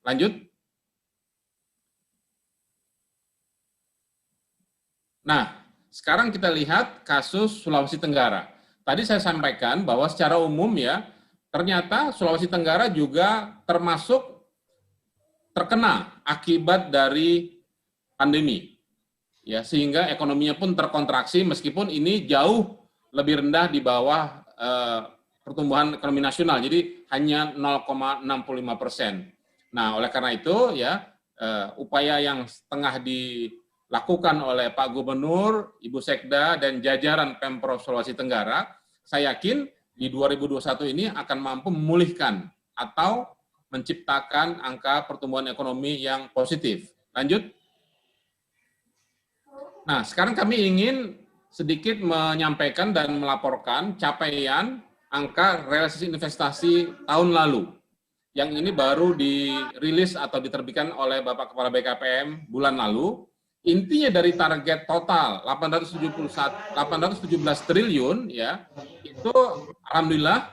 Lanjut. Nah, sekarang kita lihat kasus Sulawesi Tenggara. Tadi saya sampaikan bahwa secara umum ya, ternyata Sulawesi Tenggara juga termasuk terkena akibat dari pandemi. Ya, sehingga ekonominya pun terkontraksi meskipun ini jauh lebih rendah di bawah pertumbuhan ekonomi nasional, jadi hanya 0,65%. Nah, oleh karena itu ya upaya yang tengah dilakukan oleh Pak Gubernur, Ibu Sekda dan jajaran Pemprov Sulawesi Tenggara, saya yakin di 2021 ini akan mampu memulihkan atau menciptakan angka pertumbuhan ekonomi yang positif. Lanjut. Nah, sekarang kami ingin sedikit menyampaikan dan melaporkan capaian angka realisasi investasi tahun lalu. Yang ini baru dirilis atau diterbitkan oleh Bapak Kepala BKPM bulan lalu. Intinya dari target total 817 triliun ya, itu alhamdulillah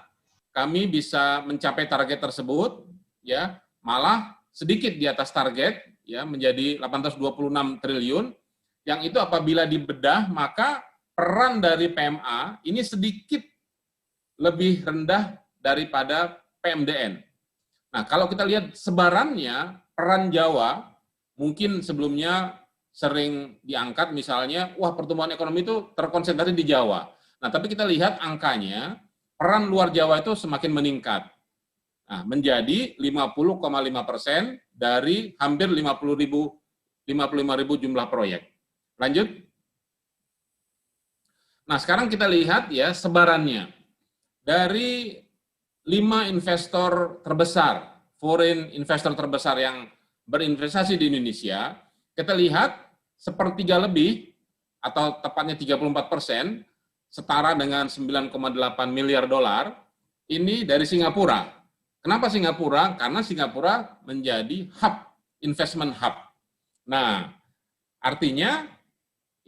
kami bisa mencapai target tersebut ya, malah sedikit di atas target ya, menjadi 826 triliun. Yang itu apabila dibedah, maka peran dari PMA ini sedikit lebih rendah daripada PMDN. Nah, kalau kita lihat sebarannya, peran Jawa mungkin sebelumnya sering diangkat misalnya, wah pertumbuhan ekonomi itu terkonsentrasi di Jawa. Nah, tapi kita lihat angkanya, peran luar Jawa itu semakin meningkat. Nah, menjadi 50,5% dari hampir 55.000 jumlah proyek. Lanjut. Nah, sekarang kita lihat ya sebarannya. Dari 5 investor terbesar, foreign investor terbesar yang berinvestasi di Indonesia, kita lihat sepertiga lebih, atau tepatnya 34%, setara dengan 9,8 miliar dolar, ini dari Singapura. Kenapa Singapura? Karena Singapura menjadi hub, investment hub. Nah, artinya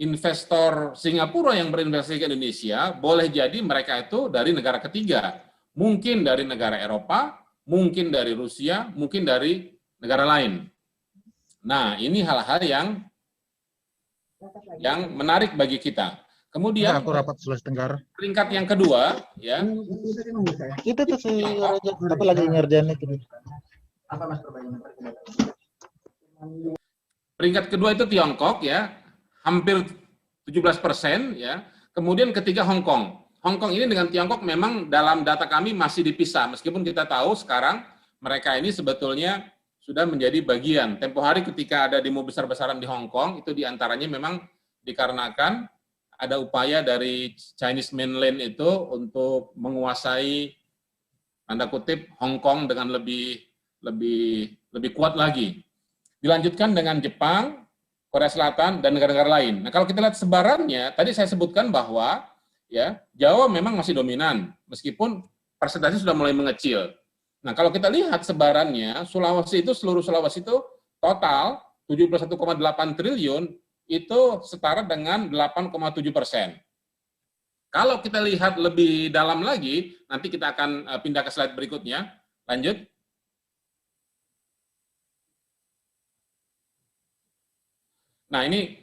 investor Singapura yang berinvestasi ke Indonesia boleh jadi mereka itu dari negara ketiga, mungkin dari negara Eropa, mungkin dari Rusia, mungkin dari negara lain. Nah, ini hal-hal yang menarik bagi kita. Kemudian aku rapat Sulawesi Tenggara. Peringkat yang kedua, ya. Itu tuh si Raja, apa lagi ngerjain itu. Peringkat kedua itu Tiongkok ya, hampir 17% ya. Kemudian ketiga Hong Kong. Hong Kong ini dengan Tiongkok memang dalam data kami masih dipisah, meskipun kita tahu sekarang mereka ini sebetulnya sudah menjadi bagian. Tempo hari ketika ada demo besar-besaran di Hong Kong, itu diantaranya memang dikarenakan ada upaya dari Chinese mainland itu untuk menguasai tanda kutip Hong Kong dengan lebih kuat lagi. Dilanjutkan dengan Jepang, Korea Selatan, dan negara-negara lain. Nah, kalau kita lihat sebarannya, tadi saya sebutkan bahwa ya Jawa memang masih dominan, meskipun persentase sudah mulai mengecil. Nah, kalau kita lihat sebarannya, seluruh Sulawesi itu total 71,8 triliun, itu setara dengan 8,7%. Kalau kita lihat lebih dalam lagi, nanti kita akan pindah ke slide berikutnya. Lanjut. Nah, ini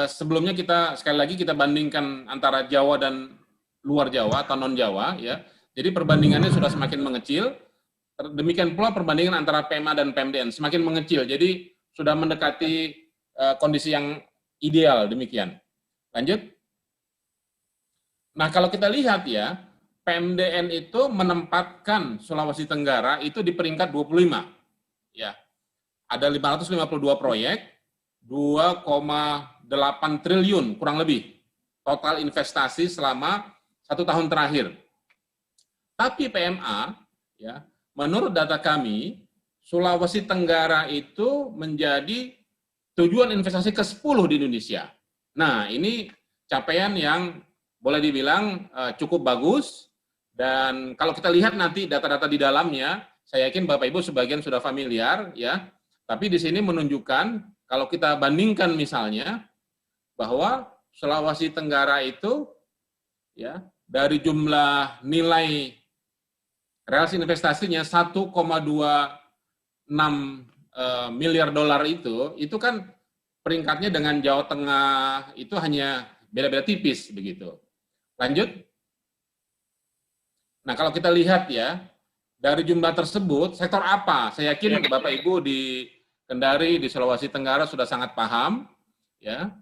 sebelumnya sekali lagi kita bandingkan antara Jawa dan luar Jawa atau non Jawa ya. Jadi perbandingannya sudah semakin mengecil. Demikian pula perbandingan antara PMA dan PMDN semakin mengecil. Jadi sudah mendekati kondisi yang ideal demikian. Lanjut. Nah, kalau kita lihat ya, PMDN itu menempatkan Sulawesi Tenggara itu di peringkat 25. Ya. Ada 552 proyek, 2,8 triliun kurang lebih total investasi selama 1 tahun terakhir. Tapi PMA, ya, menurut data kami, Sulawesi Tenggara itu menjadi tujuan investasi ke-10 di Indonesia. Nah, ini capaian yang boleh dibilang cukup bagus, dan kalau kita lihat nanti data-data di dalamnya, saya yakin Bapak Ibu sebagian sudah familiar, ya. Tapi di sini menunjukkan, kalau kita bandingkan misalnya, bahwa Sulawesi Tenggara itu, ya, dari jumlah nilai realisasi investasinya 1,26 miliar dolar itu kan peringkatnya dengan Jawa Tengah itu hanya beda-beda tipis begitu. Lanjut. Nah, kalau kita lihat ya, dari jumlah tersebut, sektor apa? Saya yakin Bapak Ibu di Kendari, di Sulawesi Tenggara sudah sangat paham, ya,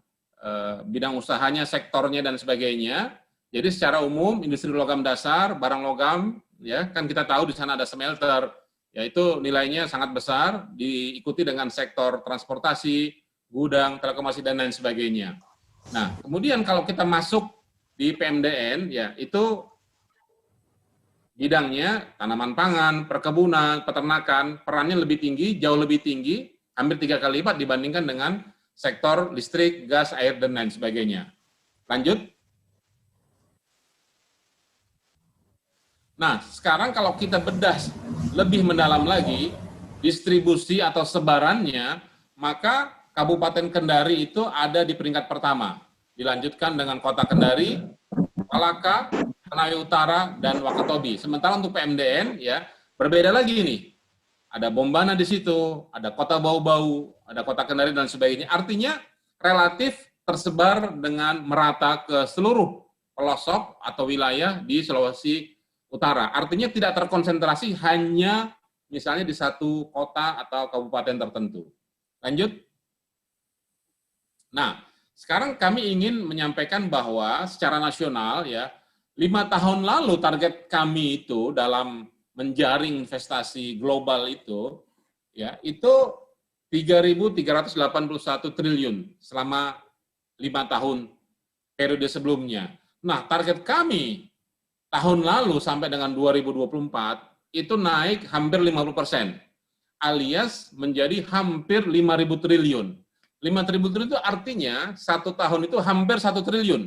bidang usahanya, sektornya, dan sebagainya. Jadi secara umum, industri logam dasar, barang logam, ya, kan kita tahu di sana ada smelter, yaitu nilainya sangat besar, diikuti dengan sektor transportasi, gudang, telekomunikasi, dan lain sebagainya. Nah, kemudian kalau kita masuk di PMDN, ya, itu bidangnya tanaman pangan, perkebunan, peternakan, perannya lebih tinggi, jauh lebih tinggi, hampir 3 kali lipat dibandingkan dengan sektor listrik, gas, air, dan lain sebagainya. Lanjut. Nah, sekarang kalau kita bedah lebih mendalam lagi, distribusi atau sebarannya, maka Kabupaten Kendari itu ada di peringkat pertama. Dilanjutkan dengan Kota Kendari, Palaka, Konawe Utara, dan Wakatobi. Sementara untuk PMDN, ya berbeda lagi nih. Ada Bombana di situ, ada Kota Bau-Bau, ada Kota Kendari, dan sebagainya. Artinya relatif tersebar dengan merata ke seluruh pelosok atau wilayah di Sulawesi Utara. Artinya tidak terkonsentrasi hanya misalnya di satu kota atau kabupaten tertentu. Lanjut. Nah, sekarang kami ingin menyampaikan bahwa secara nasional ya, 5 tahun lalu target kami itu dalam menjaring investasi global itu ya, itu 3.381 triliun selama 5 tahun periode sebelumnya. Nah, target kami tahun lalu sampai dengan 2024 itu naik hampir 50%, alias menjadi hampir 5.000 triliun. 5.000 triliun itu artinya 1 tahun itu hampir 1 triliun.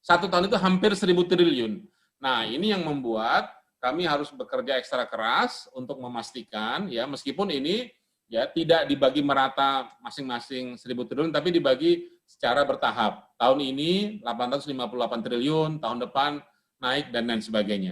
1 tahun itu hampir 1.000 triliun. Nah, ini yang membuat kami harus bekerja ekstra keras untuk memastikan, ya meskipun ini ya tidak dibagi merata masing-masing 1.000 triliun, tapi dibagi secara bertahap. Tahun ini 858 triliun, tahun depan naik, dan lain sebagainya.